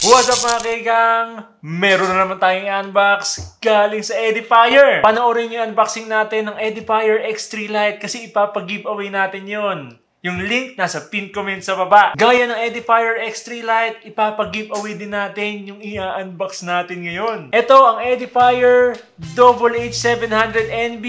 What's up mga kaigang? Meron na naman tayong i-unbox galing sa Edifier. Panoorin yung unboxing natin ng Edifier X3 Lite kasi ipapag-giveaway natin yon. Yung link nasa pin comment sa baba. Gaya ng Edifier X3 Lite, ipapag-giveaway din natin yung i-unbox natin ngayon. Ito ang Edifier HH700NB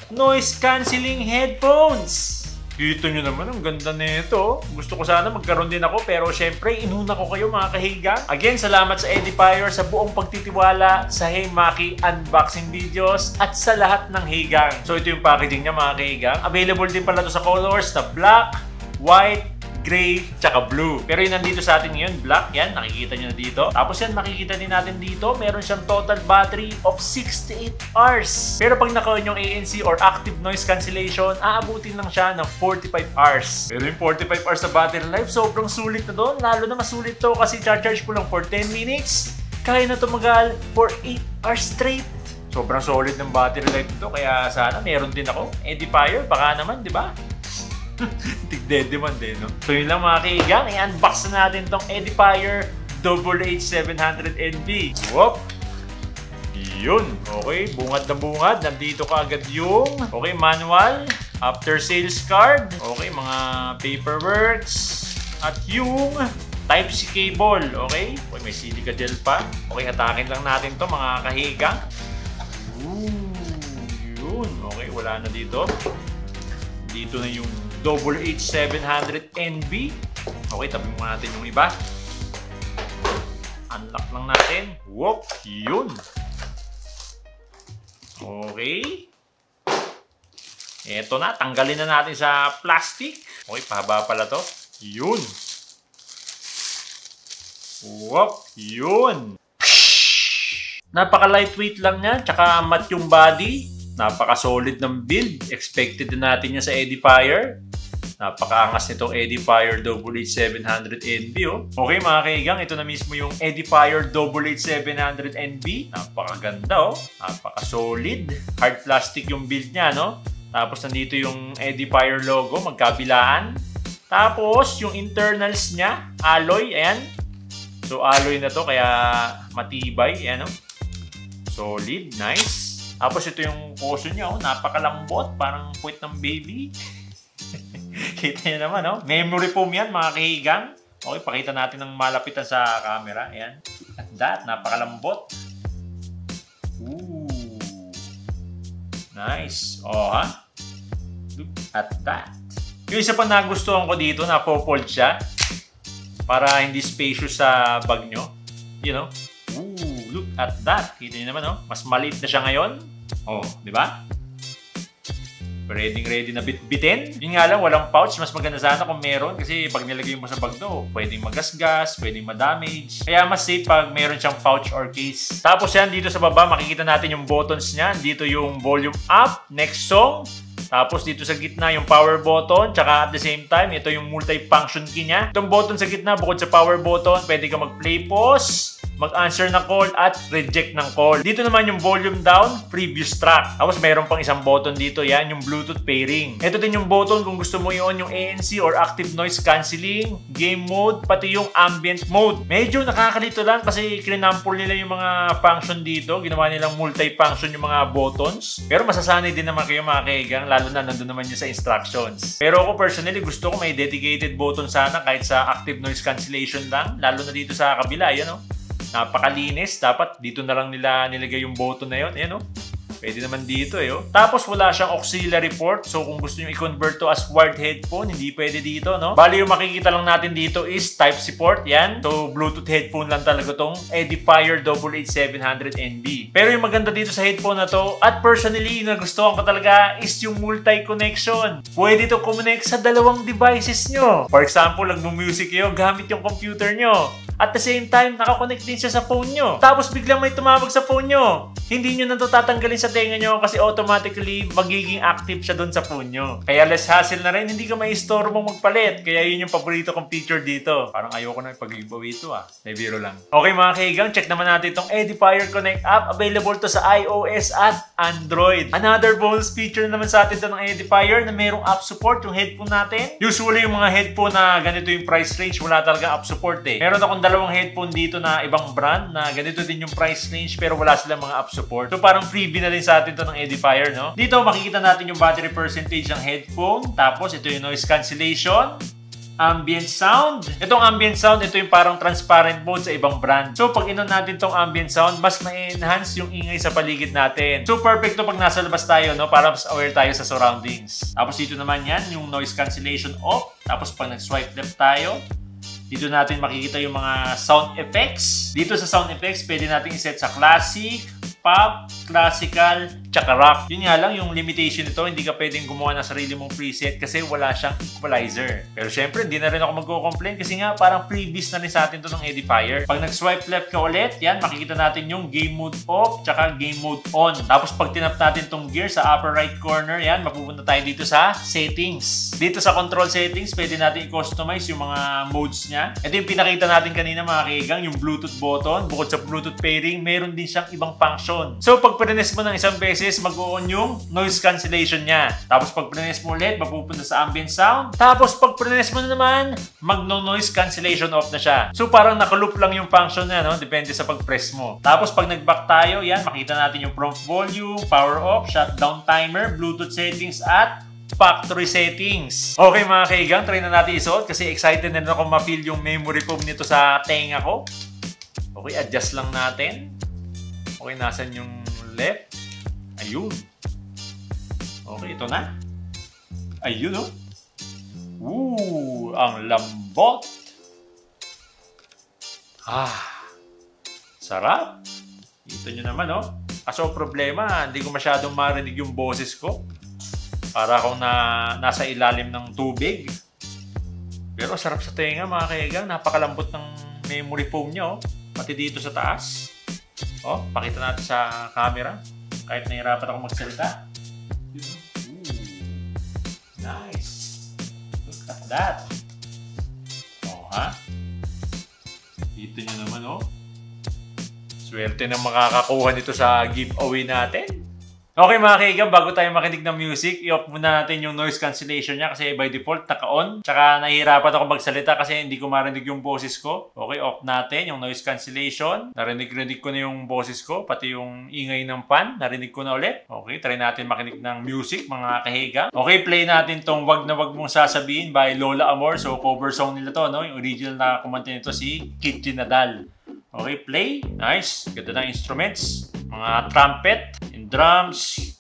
Noise Cancelling Headphones. Kita nyo naman, ang ganda nito. Gusto ko sana magkaroon din ako pero syempre inuna ko kayo mga kahiga. Again, salamat sa Edifier sa buong pagtitiwala sa Hey Maki unboxing videos at sa lahat ng higang. So ito yung packaging niya mga kahigang. Available din pala to sa colors na black, white, gray, tsaka blue. Pero yung nandito sa atin ngayon, black, yan, nakikita nyo na dito. Tapos yan, makikita din natin dito, meron siyang total battery of 68 hours. Pero pag naka-on yung ANC or active noise cancellation, aabutin lang siya ng 45 hours. Pero yung 45 hours na battery life, sobrang sulit na doon. Lalo na masulit to kasi charge ko lang for 10 minutes. Kaya na tumagal for 8 hours straight. Sobrang solid ng battery life nito, kaya sana meron din ako. Edifier, baka naman, di ba? Tigde-demand eh, no? So yun lang mga kaigang, i-unbox na natin tong Edifier HH700NB. Whoop! Yun, okay, bungad na bungad. Nandito ka agad yung, okay, manual, after sales card, okay, mga paperworks, at yung Type-C cable, okay? Okay, may silica gel pa. Okay, hatakin lang natin to mga kahigang. Yun, okay, wala na dito. Dito na yung HH700NB. Okay, tabi mo natin yung iba. Unlock lang natin. Whoop! Yun! Okay. Eto na. Tanggalin na natin sa plastic. Okay, pahaba pala to. Yun! Whoop! Yun! Napaka-lightweight lang niya. Tsaka mat yung body. Napaka-solid ng build. Expected din natin yan sa Edifier. Napaka-angas nitong Edifier HH700NB. Oh. Okay mga kaigang, ito na mismo yung Edifier HH700NB. Napakaganda oh. Napaka-solid. Hard plastic yung build niya, no? Tapos nandito yung Edifier logo, magkabilaan. Tapos yung internals niya, alloy, ayan. So alloy na to, kaya matibay, ayan oh. Solid, nice. Tapos ito yung cushion niya, oh, napakalambot, parang puwet ng baby. Kita niyo naman, oh. Memory foam yan, mga kahigang. Okay, pakita natin ng malapitan sa camera. Ayan. At that, napakalambot. Ooh. Nice. Oh, ha? Look at that. Yung isa pa nagustuhan ko dito, na-fold siya. Para hindi spacious sa bag nyo. You know? Ooh, look at that. Kita niyo naman, oh. Mas maliit na siya ngayon. Oh, di ba? Ready na bit-bitin. Yun nga lang, walang pouch. Mas maganda sana kung meron kasi pag nilagay mo sa bag to, pwedeng magasgas, pwedeng ma-damage. Kaya mas safe pag meron siyang pouch or case. Tapos yan, dito sa baba, makikita natin yung buttons niya. Dito yung volume up, next song. Tapos dito sa gitna yung power button. Tsaka at the same time, ito yung multi-function key niya. Itong button sa gitna, bukod sa power button, pwede ka mag-play, pause, mag-answer ng call at reject ng call. Dito naman yung volume down, previous track. Tapos mayroon pang isang button dito, yan yung Bluetooth pairing. Ito din yung button kung gusto mo i-on yung ANC or active noise cancelling, game mode, pati yung ambient mode. Medyo nakakalito lang kasi kinample nila yung mga function dito. Ginawa nilang multi-function yung mga buttons. Pero masasanay din naman kayo mga kaigang, lalo na nandun naman yun sa instructions. Pero ako personally, gusto ko may dedicated button sana kahit sa active noise cancellation lang. Lalo na dito sa kabila, yan o. Napakalinis. Dapat dito na lang nila nilagay yung button na yun. Ayan o. Pwede naman dito eh. Oh. Tapos wala siyang auxiliary port. So kung gusto nyo i-convert to as wired headphone, hindi pwede dito, no? Bali yung makikita lang natin dito is Type-C port. Yan. So Bluetooth headphone lang talaga tong Edifier HH700NB. Pero yung maganda dito sa headphone na to, at personally, nagustuhan ko talaga is yung multi-connection. Pwede to connect sa dalawang devices nyo. For example, nagmo-music kayo gamit yung computer nyo. At the same time, nakakonect din siya sa phone nyo. Tapos biglang may tumawag sa phone nyo. Hindi nyo na ito tatanggalin sa tenga nyo kasi automatically magiging active siya doon sa phone nyo. Kaya less hassle na rin, hindi ka maistoro mong magpalit. Kaya yun yung paborito kong feature dito. Parang ayoko na ipag-giveaway ito ah. May biro lang. Okay mga kaigang, check naman natin itong Edifier Connect app. Available to sa iOS at Android. Another bonus feature naman sa atin ito ng Edifier na mayroong app support yung headphone natin. Usually yung mga headphone na ganito yung price range, wala talaga app support eh. Meron akong dalawang headphone dito na ibang brand na ganito din yung price range pero wala silang mga app support. So parang freebie na din sa atin to ng Edifier, no? Dito makikita natin yung battery percentage ng headphone. Tapos ito yung noise cancellation, ambient sound. Itong ambient sound, ito yung parang transparent mode sa ibang brand. So pag inon natin tong ambient sound, mas ma-enhance yung ingay sa paligid natin. So perfect to pag nasa labas tayo, no? Para mas aware tayo sa surroundings. Tapos dito naman yan, yung noise cancellation off. Tapos pag nag-swipe left tayo, dito natin makikita yung mga sound effects. Dito sa sound effects, pwede natin iset sa classic, pop, classical, tsaka rock. Yun nga lang, yung limitation nito, hindi ka pwedeng gumawa ng sarili mong preset kasi wala siyang equalizer. Pero syempre, hindi na rin ako magko-complain kasi nga parang freebies na rin sa atin to ng Edifier. Pag nag-swipe left ka ulit, yan, makikita natin yung game mode off, tsaka game mode on. Tapos pag tinap natin tong gear sa upper right corner, yan, mapupunta tayo dito sa settings. Dito sa control settings, pwede natin i-customize yung mga modes niya. Ito yung pinakita natin kanina mga kaigang, yung Bluetooth button. Bukod sa Bluetooth pairing, meron din siyang ibang function. So, pag prines mo ng isang beses, mag-on yung noise cancellation niya. Tapos, pag prines mo ulit, mapupunta sa ambient sound. Tapos, pag prines mo na naman, mag-no-noise cancellation off na siya. So, parang nakaloop lang yung function niya, no? Depende sa pag-press mo. Tapos, pag nag-back tayo, yan, makita natin yung prompt volume, power off, shutdown timer, Bluetooth settings, at factory settings. Okay mga kaigang, try na natin isuot kasi excited na rin ako ma-feel yung memory foam nito sa tenga ko. Okay, adjust lang natin. Okay, nasan yung left? Ayun. Okay, ito na. Ayun, oh. Ang lambot. Sarap. Ito nyo naman, oh. Kaso problema, hindi ko masyadong marinig yung boses ko. Para akong nasa ilalim ng tubig. Pero sarap sa tenga, mga kaigang. Napakalambot ng memory foam nyo, oh. Pati dito sa taas. Oh, pakita natin sa camera. Kahit nahirapan ako magsalita. Nice. Look at that. Oh, ha? Dito nyo naman, oh. Swerte na makakakuha nito sa giveaway natin. Okay mga kaigan, bago tayo makinig ng music, i-off muna natin yung noise cancellation niya kasi by default naka-on. Tsaka nahihirapan ako magsalita kasi hindi ko marinig yung boses ko. Okay, off natin yung noise cancellation. Narinig ko na yung boses ko, pati yung ingay ng fan, narinig ko na ulit. Okay, try natin makinig ng music mga kahiga. Okay, play natin tong Wag na Wag Mong Sasabihin by Lola Amor. So cover song nila to, no? Yung original na kumanta nito si Kitty Nadal. Okay, play. Nice. Ganda ng instruments. Mga trumpet, yung drums,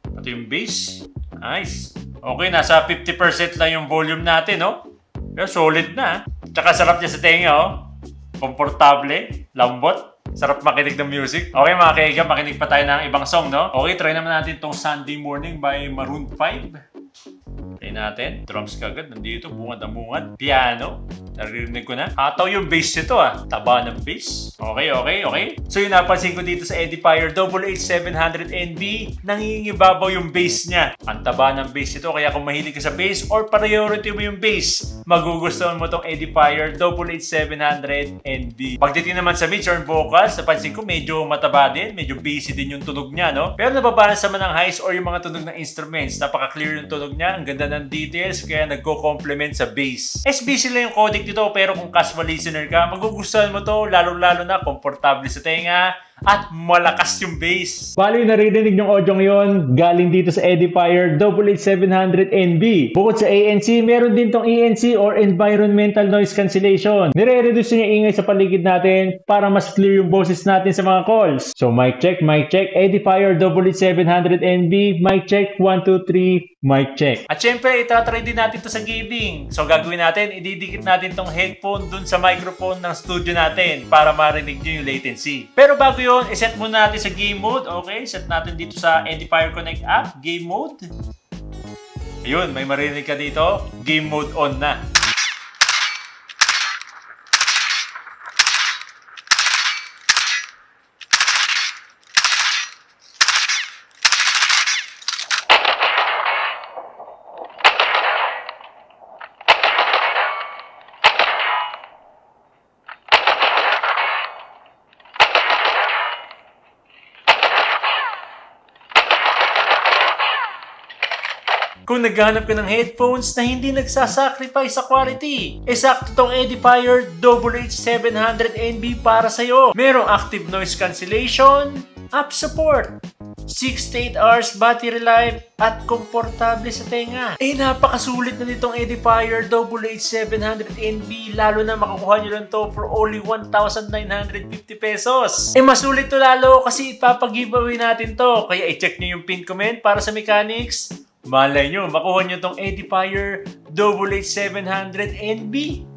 pati yung bass. Nice. Okay, nasa 50% lang yung volume natin, no? Pero solid na. Tsaka sarap niya sa tenga, oh. Komportable, lambot. Sarap makinig ng music. Okay, mga kaiga, makinig pa tayo ng ibang song, no? Okay, try naman natin tong Sunday Morning by Maroon 5. Try natin. Drums kagad. Nandito. Bungad na bungad. Piano. Naririnig ko na. Hataw yung bass nito, ah. Taba ng bass. Okay, okay, okay. So yung napansin ko dito sa Edifier HH700NB, nangingibabaw yung bass niya. Ang taba ng bass nito. Kaya kung mahilig ka sa bass or priority mo yung bass, magugustuhan mo tong Edifier HH700NB. Pagdating naman sa mids or vocals, napansin ko medyo mataba din. Medyo bassy din yung tunog niya, no? Pero nababalance naman ng highs or yung mga tunog ng instruments. Napaka-clear yung tunog niya. Ang ganda ng details, kaya nagko-complement sa bass. SBC lang yung codec dito, pero kung casual listener ka, magugustuhan mo to, lalo-lalo na komportable sa tenga at malakas yung bass. Bali, naririnig yung audio ngayon galing dito sa Edifier HH700NB. Bukod sa ANC, meron din tong ENC or Environmental Noise Cancellation. Nire-reduce niya ingay sa paligid natin para mas clear yung boses natin sa mga calls. So, mic check, Edifier HH700NB, mic check, 1, 2, 3, mic check. At syempre, itatry din natin to sa gaming. So, gagawin natin, ididikit natin tong headphone dun sa microphone ng studio natin para marinig nyo yung latency. Pero bago yun, iset muna natin sa game mode. Okay, set natin dito sa Edifier Connect app, game mode. Ayun, may marinig ka dito. Game mode on na. Kung naghahanap ka ng headphones na hindi nagsasacrifice sa quality, sakto tong Edifier WH700NB para sa'yo. Merong active noise cancellation, app support, 6 to 8 hours battery life, at komportable sa tenga. Napakasulit na nitong Edifier WH700NB, lalo na makakuha nyo lang to for only 1,950 pesos. Masulit to lalo kasi ipapag-giveaway natin to, kaya i-check nyo yung pin comment para sa mechanics. Malay nyo, makuha nyo tong Edifier WH700NB.